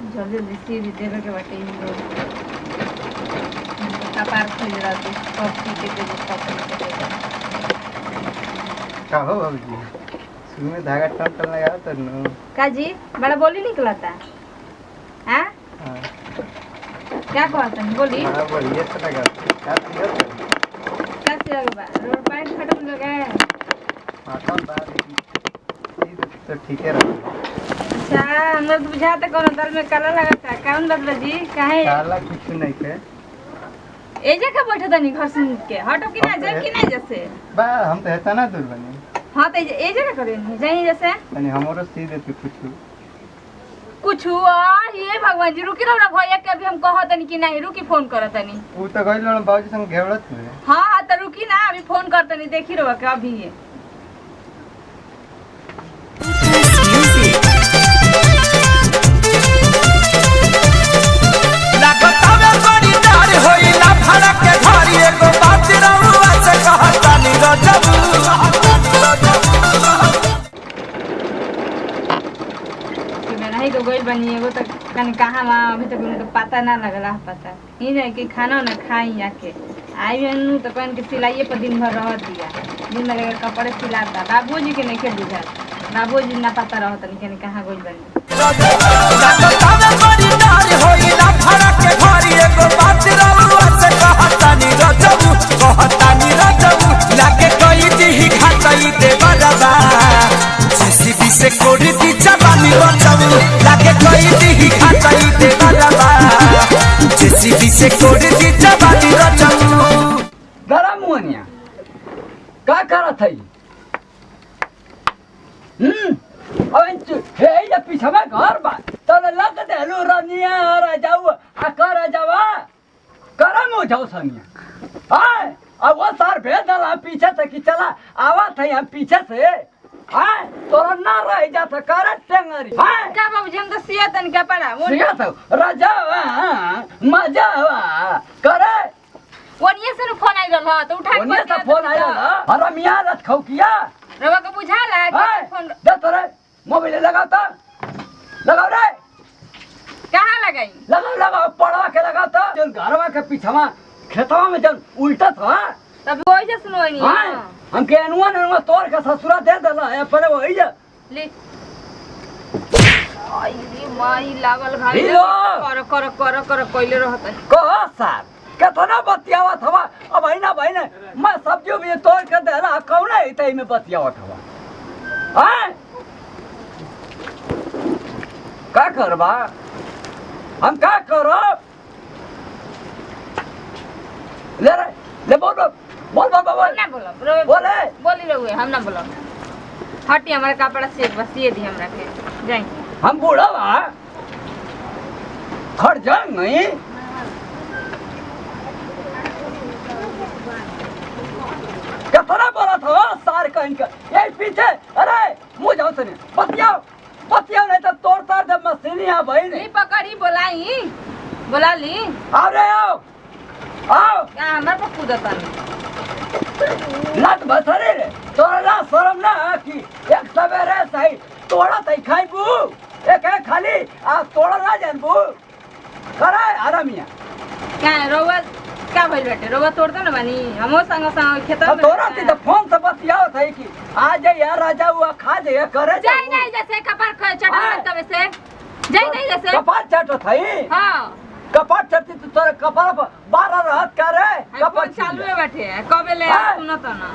जल्दी जल्दी सी भी देवे के बाटे कपार खोज रहा थी कब पी के दे का हो बाबूजी सुन में धागा टन लगा तो न का जी बड़ा बोली निकलता हां हां क्या कहता है बोली हां बोलिए तो लगा का पियो कैसे लगा रोड पैंट खत्म लगा है आता बात तो ठीक है रहा अच्छा हमरा तो बुझाता कोनो दल में काला लगाता कौन बदला जी काहे काला कुछ नहीं के ए जगह बैठा तनी घर से के हटो कि ना जा कि नहीं जैसे बा हम तो हेता ना दूर बनी हां तो ए जगह करे नहीं जाई जैसे तनी हमरो सी दे तू कुछ हुआ ये भगवान जी रुकी रहो ना भैया के अभी हम कहत तनी कि नहीं रुकी फोन करत तनी ऊ तो गइल न बाबूजी संग घेवड़त रे हां तो रुकी ना अभी फोन करत तनी देखी रहो के अभी ये तो गई बनी एगो तो कने कहां वहां अभी तक उनको पता ना लगला पता ई नहीं कि खाना ना खाई आके आई बनु तो कन के सिलाइए पर दिन भर रह दिया दिन में लगे कपड़े सिलाता बाबूजी के नहीं के बुझा बाबूजी ना पता रहत नहीं कने कहां गई बनी से कोड़ी दी जवानी बचाऊ लागे कोई दी खाताई दे बलबा जेसीबी से कोड़ी दी जवानी बचाऊ गरम होनिया का करत है अब हे ये पीछे में घर बा तो लग देलू रनिया राजाऊ आ कर जावा गरम हो जाओ सनिया हां अब वो सर भेज दला पीछे से कि चला आवा थे हम पीछे से हां तोरा ना रह जात करे टेंगरी हां का बाबूजी हम तो सिया तन के पड़ा वो सिया तो राजा मजा करे ओनिए से फोन आई रहल तो उठा के ओनिए से फोन आया अरे मियां रत खौकिया रवा को बुझाला फोन दे तोरे मोबाइल लगाता लगाओ रे कहां लगाई लगाओ पड़वा के लगाता जन घरवा के पीछवा खेतवा में जन उल्टा था तब वही जे सुनोई नहीं हम के अनुआ तोड़ के ससुरा दे देला है पर वही जा ले आई रे माई लागल भाई कर कइले रहत कह साहब केतना बतियावत हवा अब भाई मैं सब्जी भी तोड़ के देला कौन है तई में बतियावत हवा हैं का करबा हम का करो ले बोल ना बोलो बोले बोली रहुए हम ना बोलो हटी हमारे कपड़ा से बस ये दी हमरा के जाई हम बूढ़ा बा खड़ जा नहीं कितना बोला था सार कहीं का ये पीछे अरे मुंह जाओ सने पतिया नहीं तो तोड़ तार दे मशीन यहाँ भाई नहीं पकड़ी बोला ली आओ क्या हमारे पर कूदता नहीं लत बसरे रे तोरा शर्म ना कि एक सवेरे सही तोड़ा तई खाइबू एक है खाली आ तोड़ा ना जानबू करे आरामिया क्या रोवा क्या भइल बेटे रोवा तोड़ता ना बानी हमो संग खेता में तोरा ती तो फोन से बतियाओ थई कि आ जा यार राजा हुआ खा जाए करे जाई नहीं जैसे कपार चटा तब से जाई नहीं जैसे कपार चटो थई हां कपार चटती तो तोरे कपार पर 12 रहत करे कपार चालू है बैठे कबे ले सुनत ना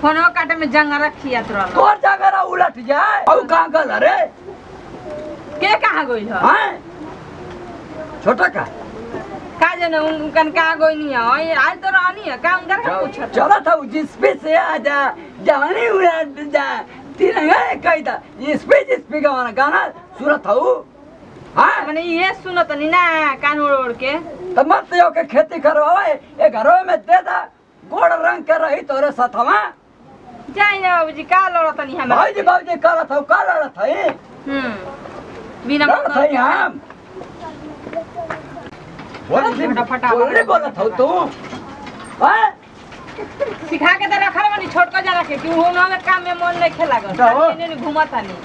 फोनो काटे में जंग रखिया तोरा तोर जगह उलट जाए औ कहां गल रे के कहां गइल ह हां छोटा का जने उनकन कहां गइल नहीं है आज तो रानी है का अंदर का पूछत चला था जिस पे से आ जा जवानी उड़ा जा तिरंगा कहता इस पे गाना सूरत हूं हां माने ये सुनत नहीं ना कान ओड़ के त मत यो के खेती करवाए ए घरों में दे दा गोड़ रंग के रही तोरे साथवा जाई ना बाबूजी का लड़त नहीं हम बाबूजी करत हौ का लड़त है बिना लड़त है हम बोल बोलत हौ तू हां सिखा के तो रखा बनी छोटका जा रखे कि वो ना काम में मन नहीं खेला गन इने घुमता नहीं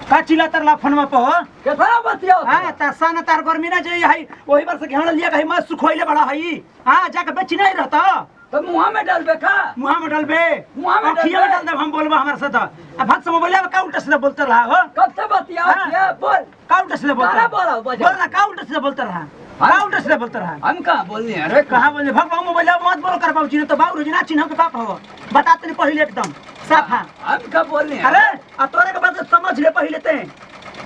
का चिल्ला तरला फोनमा पे हो केतना बतिया हां त सन तार गर्मी ना जई है ओही बार से घेण लिया कहीं मत सुखोइले बड़ा है हां जाके बेच नहीं रहता तो मुंह में डालबे का मुंह में डालबे मुंह में अखिया में डाल दे हम बोलबा हमारे साथ अब भात से मोबाइल में काउंटर से बोलते रहा हो कब से बतिया हाँ। बोल काउंटर से बोलते तारा बोला बजा बोलना काउंटर से बोलते रहा काउंटर से बोलते रहा हम कहां बोलनी है अरे कहां बोले भगवान मोबाइल मत बोल कर बाबूजी ने तो बाबू रोजना चिन्ह के बाप हो बताते नहीं पहले एकदम साफ हां हम का बोलनी है अरे आ तोरे के बात समझ ले पहले ते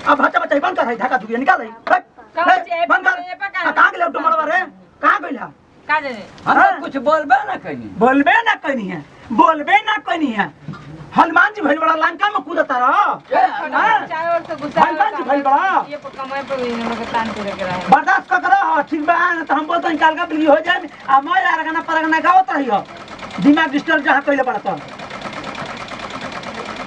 अब हटा बच्चा बंद कर है ढाका दुगिया निकाल बंद कर कहां गेल टमाटर रे कहां गइला का जाने हम कुछ बोलबे ना कहीं बोलबे ना कनी है हनुमान जी भइल बड़ा लंका में कूदता रहो चावल से गुस्सा हनुमान जी भइल बड़ा ये कमाई पे इन लोग के तान के रखे रहे बर्दाश्त कर करो ठीक बा तो हम बोलते हैं काल का बिल्ली हो जाए आ मैं यार गाना परगना गावत रही हो दिमाग डिस्टर्ब जहां कइले बड़ा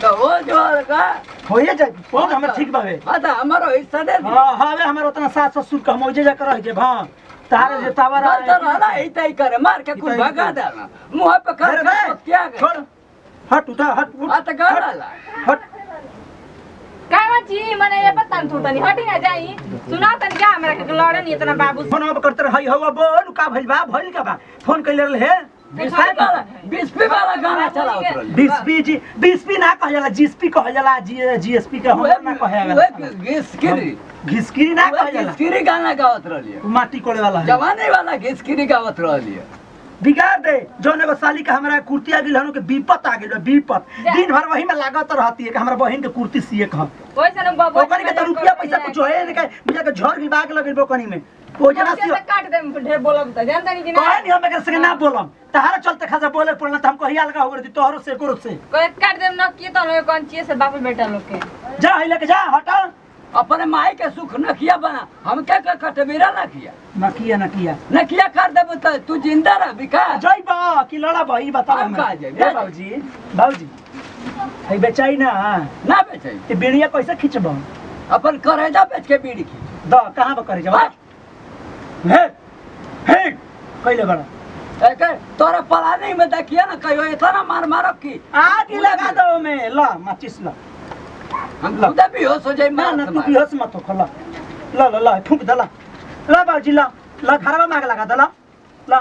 तो वो जो का होइए जाए बहुत हमर ठीक बावे बता हमारो हिस्सा दे दी हां हवे हमर उतना सास ससुर का मौजे जा कर रह जे हां तारे जे टावर आ तो रहला इतई करे मार के कुछ भगा देना मुंह पे कर क्या छोड़ हट उठा हट आ तो गाला हट का जी मने ये पता न तनी हटी ना जाई सुना तनी क्या हमरा के लड़े नहीं इतना बाबू फोन अब करते रही हो बोल का भइल का बा फोन कइले रहे 20 वाला गाना चलाओ बीसपी ना कह जाला जीएसपी कह जाला जीएसपी के हम ना कहे जाला घिसकिरी ना कह जाला घिसकिरी गाना गावत रहलिए माटी कोड़े वाला है जवानी वाला घिसकिरी गावत रहलिए बिगाड़ दे जोन एगो साली के हमरा कुर्ती आ गेल हनु के विपत आ गेल विपत दिन भर वही में लागत रहती है कि हमरा बहिन के कुर्ती सिए कह ओइसे न बाबू ओकनी के तो रुपया पैसा कुछ है नहीं बुझा के झड़ की बाग लगल बोकनी में ओ जना से काट दे ढेर बोलब त जानता नहीं कि ना कहे नहीं हम एकर संगे ना बोलम तहारा चलते खासा बोले पड़ना त हम कहिया लगा होगर तोहरो से करो से कोई काट दे न की त कौन चीज से बाप बेटा लोग के जा ही लेके जा हटा अपने माई के सुख न किया बना हम क्या कटबीरा न किया न किया कर देब त तू जिंदा रह बिका जय बा की लड़ा भाई बताओ हम का जाए बाबूजी है बेचाई ना ना बेचाई ते बीड़िया कैसे खींचबो अपन करेजा बेच के बीड़ी खींच द कहां बा करे जवा हे हे कइले बड़ा एक तोरा पलानी में देखिए ना कहियो इतना मार मारब की आग लगा दो में ला माचिस ला हम खुद भी होश हो जाए ना ना तू बेहोश मत हो खला ला ला ला फूंक दला ला बाबूजी ला ला खरबा माग लगा दला ला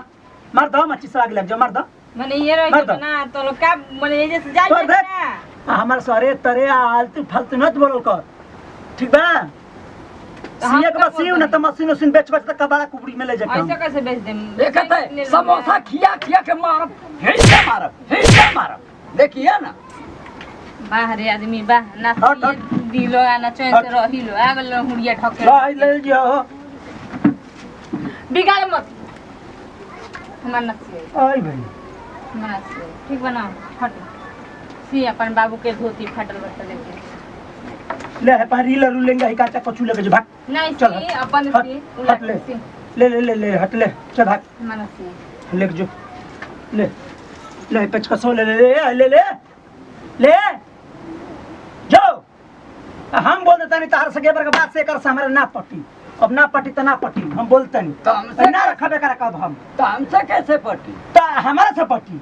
मार दो माचिस आग लग जा मार दो मने ये रही ना तो लोग का मने ये जैसे जाई ना हमार सारे तरे आलतू फालतू मत बोल कर ठीक बा सिया के बसियो ना त मशीन बेच बेच तक बड़ा कुबड़ी में ले जा ऐसे कैसे बेच देम देखत है समोसा खिया खिया के मारब हेसा मारब देखिए ना बाहरे आदमी बा ना दिलो आना चैन से रहिलो आगल हुड़िया ढके ला ले जो बिगाड़ मत हमार नसी आई भाई हमार नसी ठीक बना हट सी अपन बाबू के धोती फाटल बटल लेके ले है पारी लरू लेंगे ही काचा कछु लगे जो भाग नहीं चल सी अपन सी हट ले ले ले ले ले हट ले चल भाग हमार नसी ले जो ले ले पेच कसो ले ले ले ले ले जाओ हम बोल देता नहीं तार सगे पर के बात से कर हमारा ना पटी अब ना पटी तो ना पटी हम बोलते नहीं तो हमसे ना रखबे कर कब हम तो हमसे कैसे पटी तो हमारा से पटी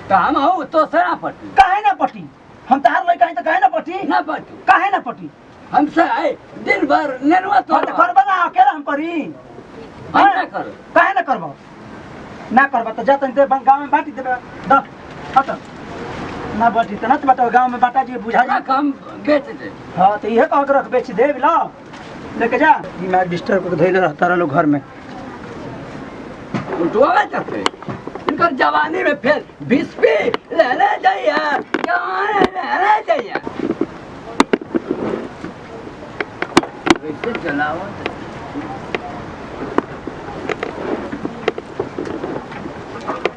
तो हम हो तो से ना पटी काहे ना पटी हम तार लई कहीं तो काहे ना पटी ना पटी काहे ना पटी हमसे आए दिन भर नेनुआ तो कर बना अकेला हम करी हम ना करो काहे ना करबो ना करबो तो जातन ते गांव में बांटी देबे द हट ना बांटी त ना तो बताओ गांव में बांटा जी बुझा ना कम बेच दे हां तो इहे कह के रख बेच दे ला लेके जा मैं डिस्टर्ब करके धइले रहता रह लोग घर में उठवा जाते इनकर जवानी में फिर 20 पे ले जाइए जवान ले जाइए वैसे चलाओ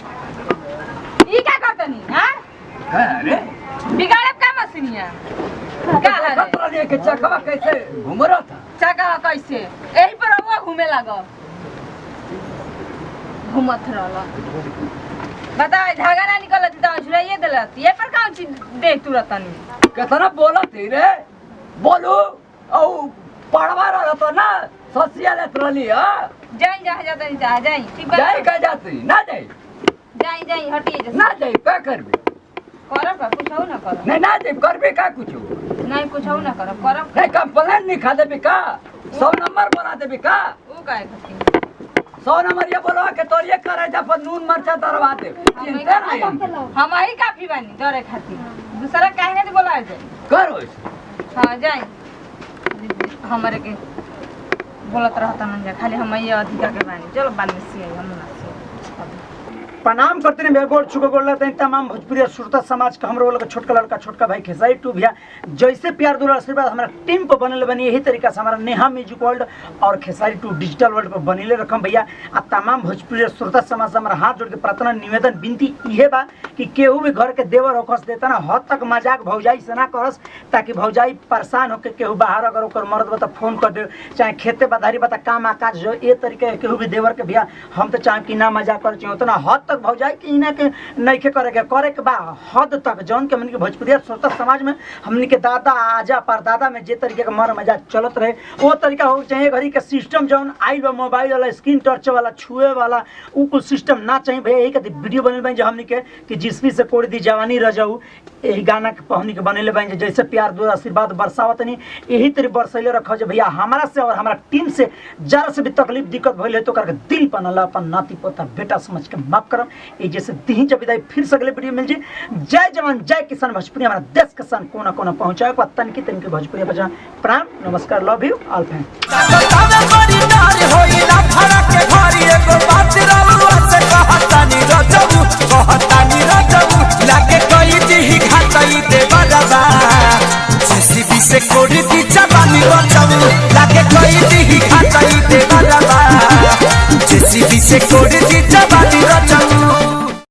ई क्या करतनी हां अरे बिगाड़ब का मशीनिया का है खतरा ले के चकवा कैसे घूम रहा था चका कैसे यही पर हुआ घूमे लागो घूमत रहला बता धागा ना निकलत त झुराइए देलत ये पर कौन चीज दे तुरतनी कितना बोलत है रे बोलू औ पढ़वा रहा तो ना ससिया लेत रहली हां जाई जा जातनी जा जाई ठीक बा जाई का जाती ना जाई जाई हटी जा ना जाई का करबे करब का कुछ हो ना कर नहीं ना जाई करबे का कुछ नहीं कुछ हो ना करब करब हे कंप्लेंट लिखा देबी का 100 नंबर बना देबी का ऊ काहे खातिर 100 नंबर ये बोलवा के तोर ये करे जा पर नून मरचा दरवा दे चिंता नहीं हमके। हम ही काफी बानी डरे खातिर दूसरा काहे नहीं बोला जाए करो ऐसे। हाँ जाए हमारे के बोलत रहता मन जा खाली हम ये अधिकार के बानी चलो बाद में सिए हम ना सिए प्रणाम करते हैं गोड़ छुको गोड़ लगते हैं तमाम भोजपुरी श्रोता समाज का हमरो लोग छोटका लड़का छोटका भाई खेसारी टू भैया जैसे प्यार दुलार आशीर्वाद हमारा टीम पर बनल बनी यही तरीका से हमारा नेहा म्यूजिक वर्ल्ड और खेसारी टू डिजिटल वर्ल्ड पर बनीले रखम भैया आ तमाम भोजपुरी श्रोता समाज से हमारा हाथ जोड़ के प्रार्थना निवेदन विनती इहे बा कि केहू भी घर के देवर होकस देता ना हद तक मजाक भौजाई से ना करस ताकि भौजाई परेशान होकर केहू बाहर अगर ओकर मर्द बता फोन कर दे चाहे खेते बधारी बता काम आकाश जो ये तरीके केहू भी देवर के भैया हम तो चाहे कि ना मजाक कर चाहिए उतना हद तक भौजाई कि इना के नइखे करे के बा हद तक जौन के हमनी के भोजपुरी श्रोता समाज में हमनी के दादा आजा परदादा में जे तरीके के मर मजाक चलत रहे वो तरीका हो चाहिए घड़ी के सिस्टम जौन आइल बा मोबाइल वाला स्क्रीन टच वाला छुए वाला उ कुछ सिस्टम ना चाहिए भैया यही के वीडियो बनल बन जो हमनी के कि जिसपी से कोड़ दी जवानी रह जाऊ यही गाना के हमनी के बनले बन जैसे प्यार दो आशीर्वाद बरसावत नहीं यही तरी बरसैले रखो जे भैया हमारा से और हमारा टीम से जरा से भी तकलीफ दिक्कत भइल है तो करके दिल पनला अपन नाती पोता बेटा समझ के माफ करम ए जैसे तीन जब विदाई फिर से अगले वीडियो मिल जी जय जवान जय किसान भोजपुरी हमारा देश के सन कोना कोना पहुंचाए को तनकी तनकी भोजपुरी बजा प्रणाम नमस्कार लव यू ऑल फैन से कोड़ी दी जवानी रचऊ लागे कोई दी घाटाई दे बरबा जेसीबी से कोड़ी दी